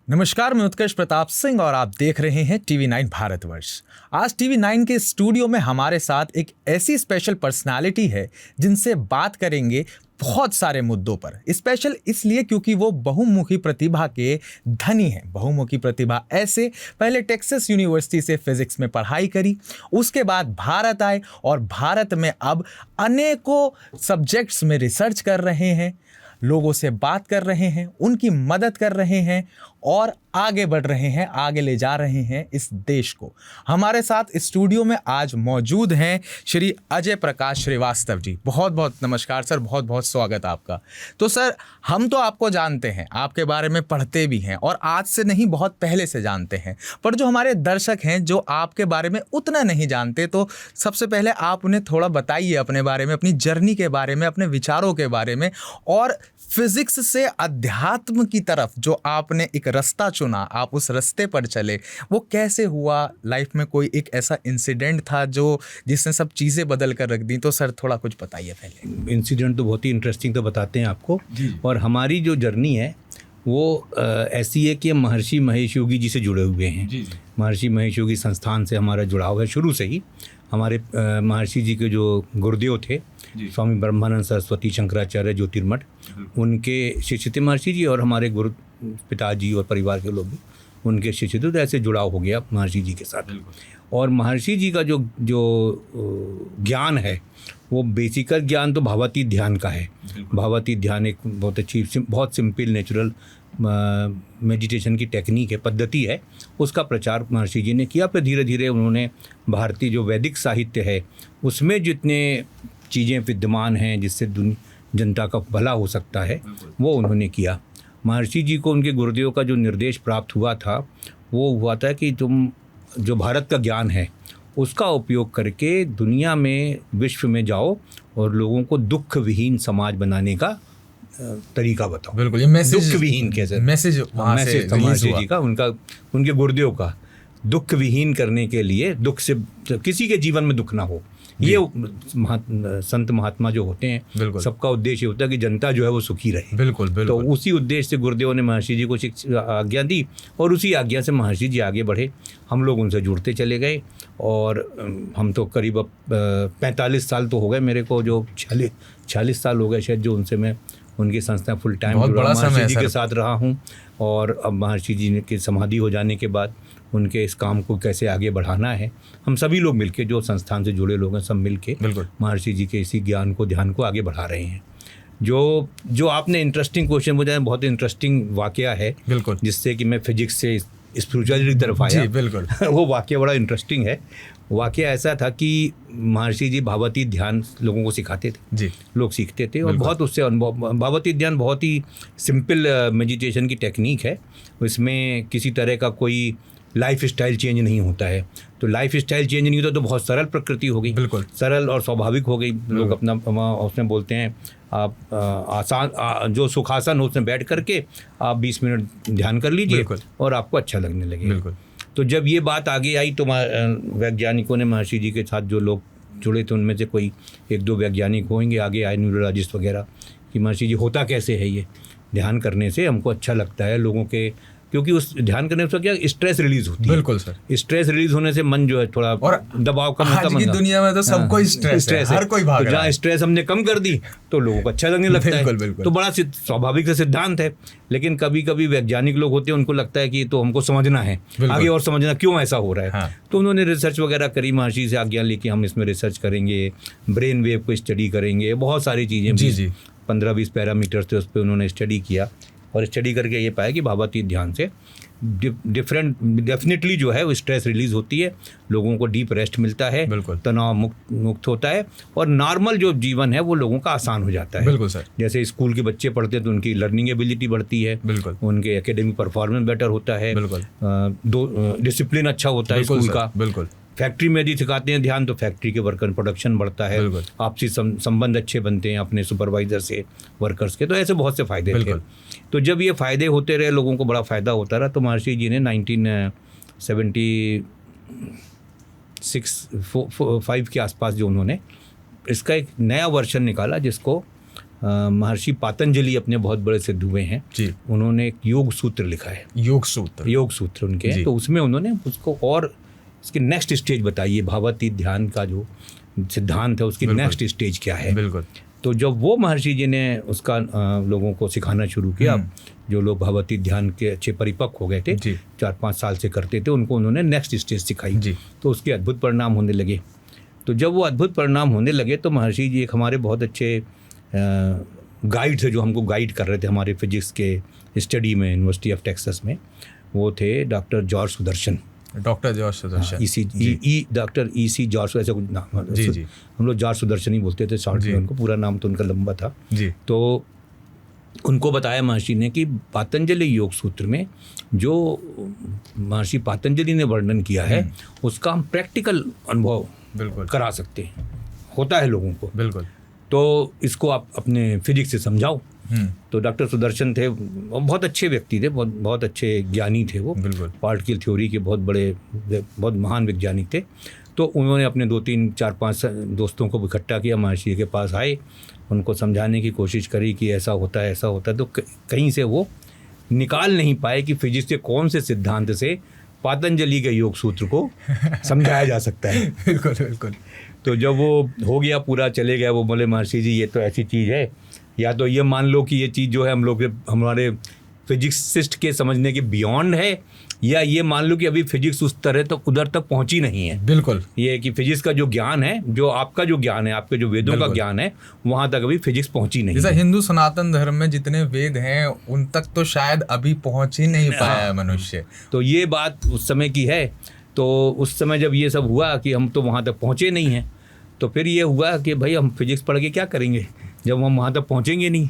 नमस्कार, मैं उत्कर्ष प्रताप सिंह और आप देख रहे हैं TV9 भारतवर्ष। आज TV9 के स्टूडियो में हमारे साथ एक ऐसी स्पेशल पर्सनालिटी है जिनसे बात करेंगे बहुत सारे मुद्दों पर। स्पेशल इसलिए क्योंकि वो बहुमुखी प्रतिभा के धनी हैं। बहुमुखी प्रतिभा ऐसे, पहले टेक्सास यूनिवर्सिटी से फिजिक्स में पढ़ाई करी, उसके बाद भारत आए और भारत में अब अनेकों सब्जेक्ट्स में रिसर्च कर रहे हैं, लोगों से बात कर रहे हैं, उनकी मदद कर रहे हैं और आगे बढ़ रहे हैं, आगे ले जा रहे हैं इस देश को। हमारे साथ स्टूडियो में आज मौजूद हैं श्री अजय प्रकाश श्रीवास्तव जी। बहुत बहुत नमस्कार सर, बहुत बहुत स्वागत आपका। तो सर, हम तो आपको जानते हैं, आपके बारे में पढ़ते भी हैं और आज से नहीं बहुत पहले से जानते हैं, पर जो हमारे दर्शक हैं जो आपके बारे में उतना नहीं जानते, तो सबसे पहले आप उन्हें थोड़ा बताइए अपने बारे में, अपनी जर्नी के बारे में, अपने विचारों के बारे में, और फिजिक्स से अध्यात्म की तरफ जो आपने एक रास्ता चुना, आप उस रास्ते पर चले, वो कैसे हुआ? लाइफ में कोई एक ऐसा इंसिडेंट था जो जिसने सब चीज़ें बदल कर रख दी? तो सर थोड़ा कुछ बताइए पहले। इंसिडेंट तो बहुत ही इंटरेस्टिंग तो बताते हैं आपको। और हमारी जो जर्नी है वो ऐसी है कि हम महर्षि महेश योगी जी से जुड़े हुए हैं। महर्षि महेश योगी संस्थान से हमारा जुड़ाव है शुरू से ही। हमारे महर्षि जी के जो गुरुदेव थे स्वामी ब्रह्मानंद सरस्वती शंकराचार्य ज्योतिर्मठ, उनके शिष्य थे महर्षि जी, और हमारे गुरु पिताजी और परिवार के लोग भी उनके शिष्य थे। तो ऐसे जुड़ाव हो गया महर्षि जी के साथ। और महर्षि जी का जो ज्ञान है वो बेसिकल ज्ञान तो भावातीत ध्यान का है। भावातीत ध्यान एक बहुत अच्छी, बहुत सिंपल नेचुरल मेडिटेशन की टेक्निक है, पद्धति है। उसका प्रचार महर्षि जी ने किया। फिर धीरे धीरे उन्होंने भारतीय जो वैदिक साहित्य है उसमें जितने चीज़ें विद्यमान हैं जिससे जनता का भला हो सकता है वो उन्होंने किया। महर्षि जी को उनके गुरुदेव का जो निर्देश प्राप्त हुआ था वो हुआ था कि तुम जो भारत का ज्ञान है उसका उपयोग करके दुनिया में, विश्व में जाओ और लोगों को दुख विहीन समाज बनाने का तरीका बताओ। बिल्कुल, ये मैसेज, दुख विहीन कैसे मैसेज महर्षि जी का, उनके गुरुदेव का, दुख विहीन करने के लिए, दुख से किसी के जीवन में दुख ना हो। ये संत महात्मा जो होते हैं सबका उद्देश्य होता है कि जनता जो है वो सुखी रहे। बिल्कुल। तो उसी उद्देश्य से गुरुदेव ने महर्षि जी को आज्ञा दी और उसी आज्ञा से महर्षि जी आगे बढ़े। हम लोग उनसे जुड़ते चले गए और हम तो करीब 45 साल तो हो गए मेरे को, जो 46 साल हो गए शायद, जो उनसे मैं उनकी संस्था फुल टाइम महर्षि जी के साथ रहा हूँ। और अब महर्षि जी की समाधि हो जाने के बाद उनके इस काम को कैसे आगे बढ़ाना है, हम सभी लोग मिलके, जो संस्थान से जुड़े लोग हैं, सब मिलके महर्षि जी के इसी ज्ञान को, ध्यान को आगे बढ़ा रहे हैं। जो आपने इंटरेस्टिंग क्वेश्चन मुझे, बहुत इंटरेस्टिंग वाकया है जिससे कि मैं फिजिक्स से स्पिरिचुअलिटी की तरफ आया। बिल्कुल। वो वाकया बड़ा इंटरेस्टिंग है। वाकया ऐसा था कि महर्षि जी भावातीत ध्यान लोगों को सिखाते थे, लोग सीखते थे और बहुत उससे भावातीत ध्यान बहुत ही सिंपल मेडिटेशन की टेक्निक है। इसमें किसी तरह का कोई लाइफ स्टाइल चेंज नहीं होता है। तो लाइफ स्टाइल चेंज नहीं होता तो बहुत सरल प्रकृति हो गई, बिल्कुल सरल और स्वाभाविक हो गई। लोग अपना उसमें बोलते हैं आप आसान, जो सुखासन हो उसमें बैठ करके आप 20 मिनट ध्यान कर लीजिए और आपको अच्छा लगने लगे। तो जब ये बात आगे आई तो वैज्ञानिकों ने, महर्षि जी के साथ जो लोग जुड़े थे उनमें से कोई 1-2 वैज्ञानिक होंगे आगे आए, न्यूरोलॉजिस्ट वगैरह, कि महर्षि जी होता कैसे है ये ध्यान करने से, हमको अच्छा लगता है लोगों के, क्योंकि उस ध्यान करने से क्या स्ट्रेस रिलीज होती है। बिल्कुल सर। स्ट्रेस रिलीज होने से मन जो है थोड़ा, और दबाव कम होता है। आज की दुनिया में तो सबको स्ट्रेस है, हर कोई भाग रहा है। जहाँ स्ट्रेस हमने कम कर दी तो लोगों को अच्छा लगने लगता है। बिल्कुल। तो बड़ा स्वाभाविक से सिद्धांत है। लेकिन कभी कभी वैज्ञानिक लोग होते हैं, उनको लगता है कि तो हमको समझना है आगे, और समझना क्यों ऐसा हो रहा है। तो उन्होंने रिसर्च वगैरह करी, महर्षि से आज्ञा लेके हम इसमें रिसर्च करेंगे, ब्रेन वेव को स्टडी करेंगे, बहुत सारी चीज़ें, 15-20 पैरामीटर्स थे, उस पर उन्होंने स्टडी किया और स्टडी करके ये पाया कि भावातीत ध्यान से डेफिनेटली जो है वो स्ट्रेस रिलीज होती है, लोगों को डीप रेस्ट मिलता है, तनाव मुक्त होता है और नॉर्मल जो जीवन है वो लोगों का आसान हो जाता है। बिल्कुल सर। जैसे स्कूल के बच्चे पढ़ते हैं तो उनकी लर्निंग एबिलिटी बढ़ती है, उनके एकेडमिक परफॉर्मेंस बेटर होता है, डिसिप्लिन अच्छा होता है स्कूल का। फैक्ट्री में यदि सिखाते हैं ध्यान तो फैक्ट्री के वर्कर प्रोडक्शन बढ़ता है, आपसी संबंध अच्छे बनते हैं अपने सुपरवाइजर से, वर्कर्स के। तो ऐसे बहुत से फ़ायदे थे। तो जब ये फ़ायदे होते रहे, लोगों को बड़ा फ़ायदा होता रहा, तो महर्षि जी ने 1976-5 के आसपास जो उन्होंने इसका एक नया वर्जन निकाला जिसको महर्षि पातंजलि अपने बहुत बड़े सिद्ध हुए हैं जी। उन्होंने एक योग सूत्र लिखा है, योग सूत्र उनके हैं। तो उसमें उन्होंने उसको और इसके नेक्स्ट स्टेज बताइए, भावातीत ध्यान का जो सिद्धांत है उसकी नेक्स्ट स्टेज क्या है। बिल्कुल। तो जब वो महर्षि जी ने उसका लोगों को सिखाना शुरू किया, जो लोग भावातीत ध्यान के अच्छे परिपक्व हो गए थे, 4-5 साल से करते थे, उनको उन्होंने नेक्स्ट स्टेज सिखाई। तो उसके अद्भुत परिणाम होने लगे। तो जब वो अद्भुत परिणाम होने लगे तो महर्षि जी एक हमारे बहुत अच्छे गाइड थे, जो हमको गाइड कर रहे थे हमारे फिजिक्स के स्टडी में यूनिवर्सिटी ऑफ टेक्सास में। वो थे doctor George Sudarshan. Doctor EC. George, ऐसा कुछ नाम। हम लोग जॉर्ज सुदर्शन ही बोलते थे शॉर्ट में उनको, पूरा नाम तो उनका लंबा था। तो उनको बताया महर्षि ने कि पातंजलि योग सूत्र में जो महर्षि पातंजलि ने वर्णन किया है उसका हम प्रैक्टिकल अनुभव बिल्कुल करा सकते हैं, होता है लोगों को। बिल्कुल। तो इसको आप अपने फिजिक्स से समझाओ। तो डॉक्टर सुदर्शन थे, बहुत अच्छे व्यक्ति थे, बहुत अच्छे ज्ञानी थे वो, पार्टिकल थ्योरी के बहुत बड़े, बहुत महान वैज्ञानिक थे। तो उन्होंने अपने 2-3-4-5 दोस्तों को इकट्ठा किया, महर्षि के पास आए, उनको समझाने की कोशिश करी कि ऐसा होता है ऐसा होता है। तो कहीं से वो निकाल नहीं पाए कि फिजिक्स के कौन से सिद्धांत से पातंजलि के योग सूत्र को समझाया जा सकता है। बिल्कुल। तो जब वो हो गया, पूरा चले गया, वो बोले महर्षि जी ये तो ऐसी चीज़ है, या तो ये मान लो कि ये चीज़ जो है हम लोग हमारे फिजिक्सिस्ट के समझने के बियॉन्ड है, या ये मान लो कि अभी फिजिक्स उस तरह तक उधर तक पहुंची नहीं है। बिल्कुल। ये कि फिजिक्स का जो ज्ञान है, जो आपका जो ज्ञान है, आपके जो वेदों का ज्ञान है, वहां तक अभी फिजिक्स पहुंची नहीं। जैसे हिंदू सनातन धर्म में जितने वेद हैं उन तक तो शायद अभी पहुंच ही नहीं पाया है मनुष्य। तो ये बात उस समय की है। तो उस समय जब ये सब हुआ कि हम तो वहाँ तक पहुँचे नहीं हैं, तो फिर ये हुआ कि भाई हम फिजिक्स पढ़ के क्या करेंगे जब हम वहाँ तक पहुँचेंगे नहीं।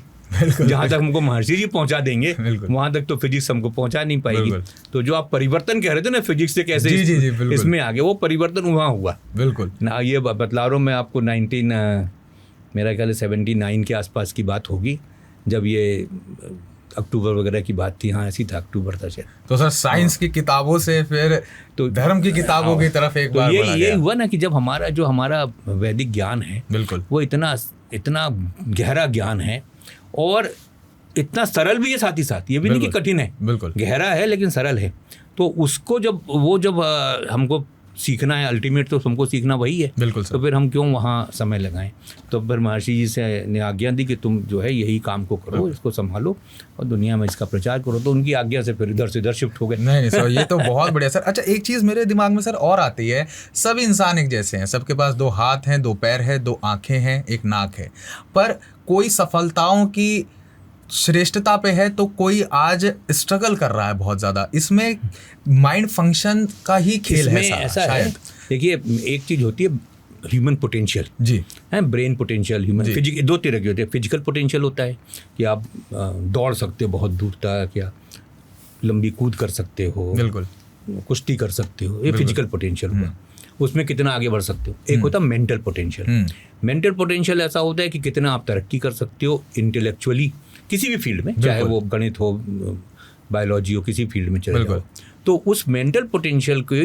जहाँ तक हमको महर्षि जी पहुँचा देंगे वहाँ तक तो फिजिक्स हमको पहुँचा नहीं पाएगी। तो जो आप परिवर्तन कह रहे थे ना फिजिक्स से कैसे इसमें आगे, वो परिवर्तन वहाँ हुआ। बिल्कुल ना। ये बतला रहा हूँ मैं आपको, मेरा ख्याल 79 के आसपास की बात होगी, जब ये अक्टूबर वगैरह की बात थी। हाँ ऐसी था, अक्टूबर था शायद। तो सर साइंस की किताबों से फिर तो धर्म की किताबों की तरफ एक बार बढ़ा ये हुआ ना कि जब हमारा वैदिक ज्ञान है, बिल्कुल, वो इतना गहरा ज्ञान है और इतना सरल भी है साथ ही साथ। ये भी नहीं कि कठिन है, बिल्कुल गहरा है लेकिन सरल है। तो उसको जब हमको सीखना है, अल्टीमेट तो हमको सीखना वही है। बिल्कुल सर। तो फिर हम क्यों वहाँ समय लगाएं। तो फिर महर्षि जी से ने आज्ञा दी कि तुम जो है यही काम को करो, इसको संभालो और दुनिया में इसका प्रचार करो। तो उनकी आज्ञा से फिर इधर से इधर शिफ्ट हो गए। नहीं सर, ये तो बहुत बढ़िया सर। अच्छा, एक चीज़ मेरे दिमाग में सर और आती है, सब इंसान एक जैसे हैं, सबके पास 2 हाथ हैं, 2 पैर हैं, 2 आँखें हैं, 1 नाक है, पर कोई सफलताओं की श्रेष्ठता पे है तो कोई आज स्ट्रगल कर रहा है बहुत ज़्यादा। इसमें माइंड फंक्शन का ही खेल है ऐसा शायद। देखिए एक चीज़ होती है ह्यूमन पोटेंशियल, जी है, ब्रेन पोटेंशियल, ह्यूमन फिजिकल, 2 तरह के होते हैं। फिजिकल पोटेंशियल होता है कि आप दौड़ सकते हो बहुत दूर तक, या लंबी कूद कर सकते हो, बिल्कुल कुश्ती कर सकते हो, ये फिजिकल पोटेंशियल हुआ, उसमें कितना आगे बढ़ सकते हो। एक होता है मेंटल पोटेंशियल। मेंटल पोटेंशियल ऐसा होता है कि कितना आप तरक्की कर सकते हो इंटेलेक्चुअली किसी भी फील्ड में, चाहे वो गणित हो, बायोलॉजी हो, किसी फील्ड में चले जाओ। तो उस मेंटल पोटेंशियल को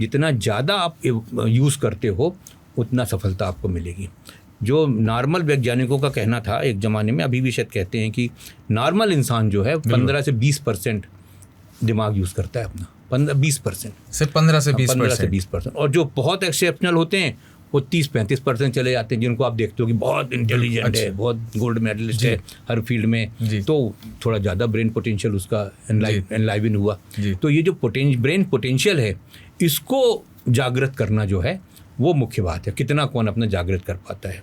जितना ज़्यादा आप यूज़ करते हो उतना सफलता आपको मिलेगी। जो नॉर्मल वैज्ञानिकों का कहना था एक ज़माने में, अभी भी शायद कहते हैं कि नॉर्मल इंसान जो है 15 से 20% दिमाग यूज़ करता है अपना, 15-20%, सिर्फ 15 से 20%। और जो बहुत एक्सेप्शनल होते हैं वो 30-35% चले जाते हैं, जिनको आप देखते हो कि बहुत इंटेलिजेंट है, बहुत गोल्ड मेडलिस्ट है हर फील्ड में, तो थोड़ा ज़्यादा ब्रेन पोटेंशियल उसका एनलाइवन हुआ। तो ये जो ब्रेन पोटेंशियल है, इसको जागृत करना जो है वो मुख्य बात है। कितना कौन अपना जागृत कर पाता है।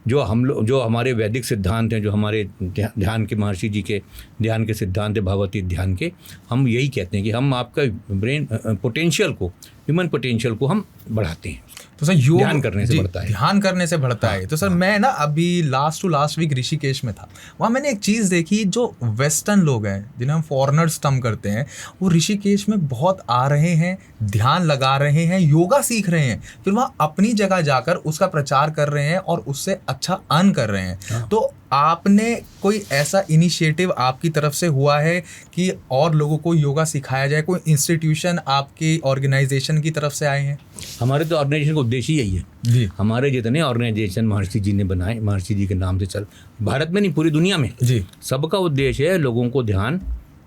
जो हमारे वैदिक सिद्धांत हैं, जो हमारे ध्यान के महर्षि जी के ध्यान के सिद्धांत है, भावातीत ध्यान के, हम यही कहते हैं कि हम आपका ब्रेन पोटेंशियल को, ह्यूमन पोटेंशियल को हम बढ़ाते हैं। तो सर योग ध्यान करने से बढ़ता है, ध्यान करने से बढ़ता है। तो सर मैं ना अभी लास्ट वीक ऋषिकेश में था, वहाँ मैंने एक चीज़ देखी, जो वेस्टर्न लोग हैं जिन्हें हम फॉरेनर्स टर्म करते हैं, वो ऋषिकेश में बहुत आ रहे हैं, ध्यान लगा रहे हैं, योगा सीख रहे हैं, फिर वहाँ अपनी जगह जाकर उसका प्रचार कर रहे हैं और उससे अच्छा अर्न कर रहे हैं। तो आपने कोई ऐसा इनिशिएटिव आपकी तरफ से हुआ है कि और लोगों को योगा सिखाया जाए? कोई इंस्टीट्यूशन आपकी ऑर्गेनाइजेशन की तरफ से आए हैं? हमारे तो ऑर्गेनाइजेशन का उद्देश्य ही यही है जी हमारे जितने ऑर्गेनाइजेशन महर्षि जी ने बनाए, महर्षि जी के नाम से चल, भारत में नहीं पूरी दुनिया में जी सबका उद्देश्य है लोगों को ध्यान,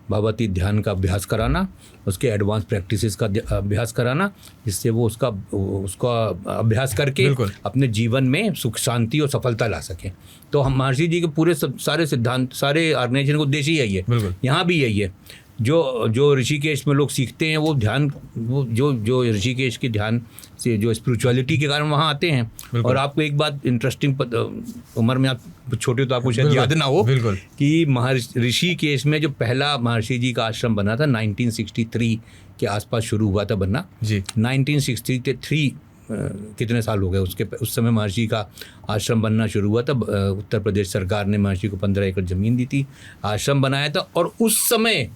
भावातीत ध्यान का अभ्यास कराना, उसके एडवांस प्रैक्टिसेस का अभ्यास कराना, जिससे वो उसका अभ्यास करके बिल्कुल। अपने जीवन में सुख शांति और सफलता ला सकें। तो हम महर्षि जी के पूरे सारे सिद्धांत, सारे ऑर्गेनाइजेशन का उद्देश्य यही है। बिल्कुल। यहाँ भी यही है। जो ऋषिकेश में लोग सीखते हैं वो ध्यान, वो जो ऋषिकेश के ध्यान से जो स्पिरिचुअलिटी के कारण वहाँ आते हैं। और आपको एक बात इंटरेस्टिंग, उम्र में आप छोटे तो आपको शायद याद ना हो बिल्कुल कि ऋषिकेश में जो पहला महर्षि जी का आश्रम बना था 1963 के आसपास शुरू हुआ था बनना जी 1963 कितने साल हो गए उस समय महर्षि का आश्रम बनना शुरू हुआ था। उत्तर प्रदेश सरकार ने महर्षि को 15 एकड़ ज़मीन दी थी, आश्रम बनाया था। और उस समय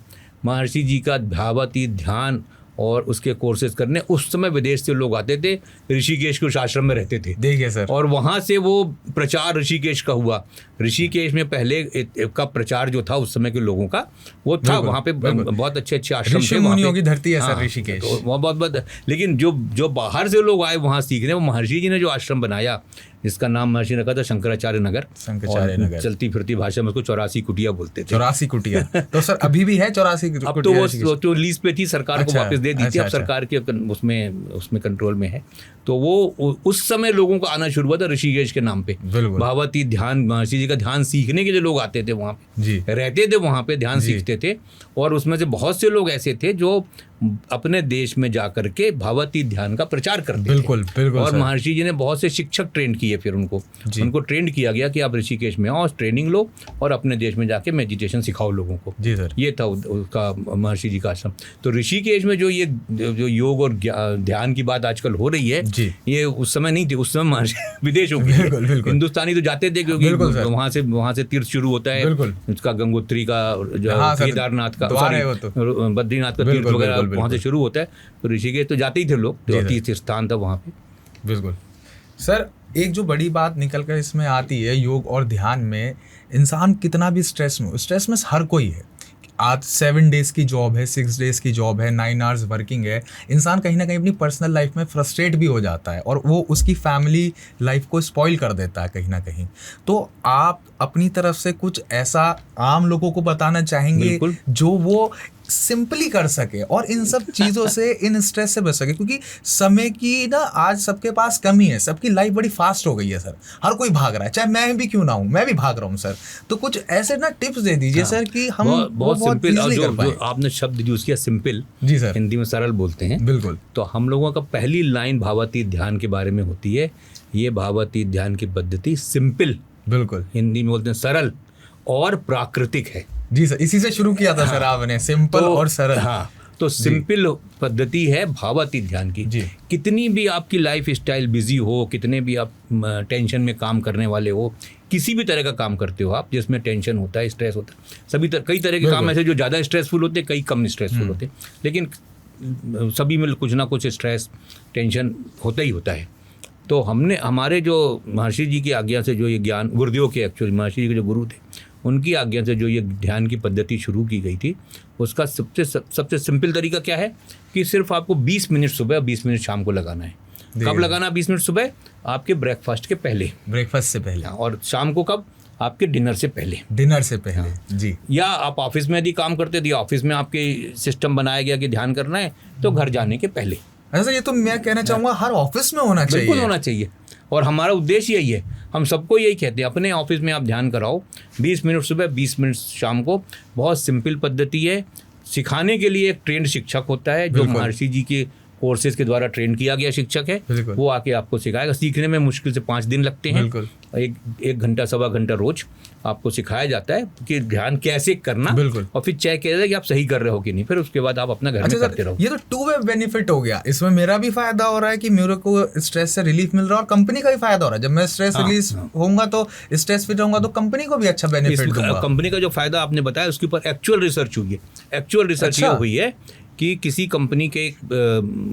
महर्षि जी का भावातीत ध्यान और उसके कोर्सेज करने उस समय विदेश से लोग आते थे, ऋषिकेश के उस आश्रम में रहते थे। देखिए सर, और वहाँ से वो प्रचार ऋषिकेश का हुआ। ऋषिकेश में पहले का प्रचार जो था उस समय के लोगों का वो था, वहाँ पे बहुत अच्छे अच्छे आश्रम थे। मुनियों की धरती है सर हाँ, ऋषिकेश। तो वहाँ बहुत लेकिन जो बाहर से लोग आए वहाँ सीखने, वो महर्षि जी ने जो आश्रम बनाया जिसका नाम महर्षि ने रखा था शंकराचार्य नगर। चलती फिरती भाषा में उसको 84 कुटिया बोलते थे। 84 कुटिया तो सर अभी भी है 84 कुटिया? अब तो वो जो लीज पे थी सरकार को वापस दे दी थी। अब सरकार के उसमें कंट्रोल में है। तो वो उस समय लोगों को आना शुरू हुआ था ऋषिकेश के नाम पे। भावातीत ध्यान, महर्षि जी का ध्यान सीखने के लिए लोग आते थे, वहाँ पे रहते थे, वहाँ पे ध्यान सीखते थे। और उसमें से बहुत से लोग ऐसे थे जो अपने देश में जाकर के भावातीत ध्यान का प्रचार करते थे। और महर्षि जी ने बहुत से शिक्षक ट्रेंड किए, फिर उनको ट्रेंड किया गया कि आप ऋषिकेश में आओ, ट्रेनिंग लो और अपने देश में जाके मेडिटेशन सिखाओ लोगों को। जी सर, ये था उसका महर्षि जी का आश्रम। तो ऋषिकेश में जो योग और ध्यान की बात आजकल हो रही है, ये उस समय नहीं थी। उस समय महर्षि विदेशों में, हिंदुस्तानी तो जाते थे क्योंकि वहाँ से तीर्थ शुरू होता है, उसका गंगोत्री का, केदारनाथ का, बद्रीनाथ का तीर्थ वगैरह वहाँ से शुरू होता है। तो ऋषिकेश तो जाते ही थे लोग, जो तीर्थ स्थान था वहाँ पे। बिल्कुल सर, एक जो बड़ी बात निकल कर इसमें आती है, योग और ध्यान में इंसान कितना भी स्ट्रेस में हर कोई है। आज 7 डेज़ की जॉब है, 6 डेज़ की जॉब है, 9 आवर्स वर्किंग है। इंसान कहीं ना कहीं अपनी पर्सनल लाइफ में फ्रस्ट्रेट भी हो जाता है और वो उसकी फैमिली लाइफ को स्पॉइल कर देता है कहीं ना कहीं। तो आप अपनी तरफ से कुछ ऐसा आम लोगों को बताना चाहेंगे जो वो सिंपली कर सके और इन सब चीज़ों से, इन स्ट्रेस से बच सके? क्योंकि समय की ना आज सबके पास कमी है, सबकी लाइफ बड़ी फास्ट हो गई है सर, हर कोई भाग रहा है, चाहे मैं भी क्यों ना हूँ, मैं भी भाग रहा हूँ सर। तो कुछ ऐसे ना टिप्स दे दीजिए सर कि हम बहुत सिंपल, जो आपने शब्द यूज किया सिंपल, जी सर, हिंदी में सरल बोलते हैं। बिल्कुल। तो हम लोगों का पहली लाइन भावातीत ध्यान के बारे में होती है। ये भावातीत ध्यान की पद्धति सिंपल, बिल्कुल हिंदी में बोलते हैं सरल और प्राकृतिक है। जी सर, इसी से शुरू किया था सर आपने, सिंपल और सरल। हाँ, तो सिंपल पद्धति है भावातीत ध्यान की। कितनी भी आपकी लाइफ स्टाइल बिजी हो, कितने भी आप टेंशन में काम करने वाले हो, किसी भी तरह का काम करते हो आप जिसमें टेंशन होता है, स्ट्रेस होता है, कई तरह के काम ऐसे जो ज़्यादा स्ट्रेसफुल होते हैं, कई कम स्ट्रेसफुल होते हैं, लेकिन सभी में कुछ ना कुछ स्ट्रेस, टेंशन होता ही होता है। तो हमारे जो महर्षि जी की आज्ञा से जो ये ज्ञान, गुरुदेव के एक्चुअली महर्षि जी के जो गुरु थे, उनकी आज्ञा से जो ये ध्यान की पद्धति शुरू की गई थी, उसका सबसे सिंपल तरीका क्या है कि सिर्फ आपको 20 मिनट सुबह और 20 मिनट शाम को लगाना है। कब लगाना? 20 मिनट सुबह आपके ब्रेकफास्ट के पहले, ब्रेकफास्ट से पहले, और शाम को कब? आपके डिनर से पहले। हाँ। जी। या आप ऑफिस में यदि काम करते थे, ऑफिस में आपके सिस्टम बनाया गया कि ध्यान करना है, तो घर जाने के पहले। ऐसा ये तो मैं कहना चाहूँगा हर ऑफिस में होना चाहिए। बिल्कुल होना चाहिए, और हमारा उद्देश्य यही है। हम सबको यही कहते हैं, अपने ऑफिस में आप ध्यान कराओ, 20 मिनट सुबह, 20 मिनट शाम को। बहुत सिंपल पद्धति है। सिखाने के लिए एक ट्रेंड शिक्षक होता है, जो महर्षि जी के कोर्सेज के द्वारा ट्रेन किया गया शिक्षक है, वो आके आपको सिखाएगा। सीखने में मुश्किल से 5 दिन लगते हैं। एक घंटा, सवा घंटा रोज आपको सिखाया जाता है कि ध्यान कैसे करना, और फिर चेक किया जाए कि आप सही कर रहे हो कि नहीं। फिर उसके बाद आप अपना घर में करते रहो। ये तो 2 वे बेनिफिट हो गया। इसमें मेरा भी फायदा हो रहा है कि मेरे को स्ट्रेस से रिलीफ मिल रहा है, और कंपनी का भी फायदा हो रहा है। जब मैं स्ट्रेस रिलीज होऊंगा तो स्ट्रेस फ्री रहूंगा, तो कंपनी को भी अच्छा बेनिफिट दूंगा। कंपनी का जो फायदा आपने बताया, उसके ऊपर एक्चुअल रिसर्च हुई है। एक्चुअल रिसर्च ये हुई है कि किसी कंपनी के एक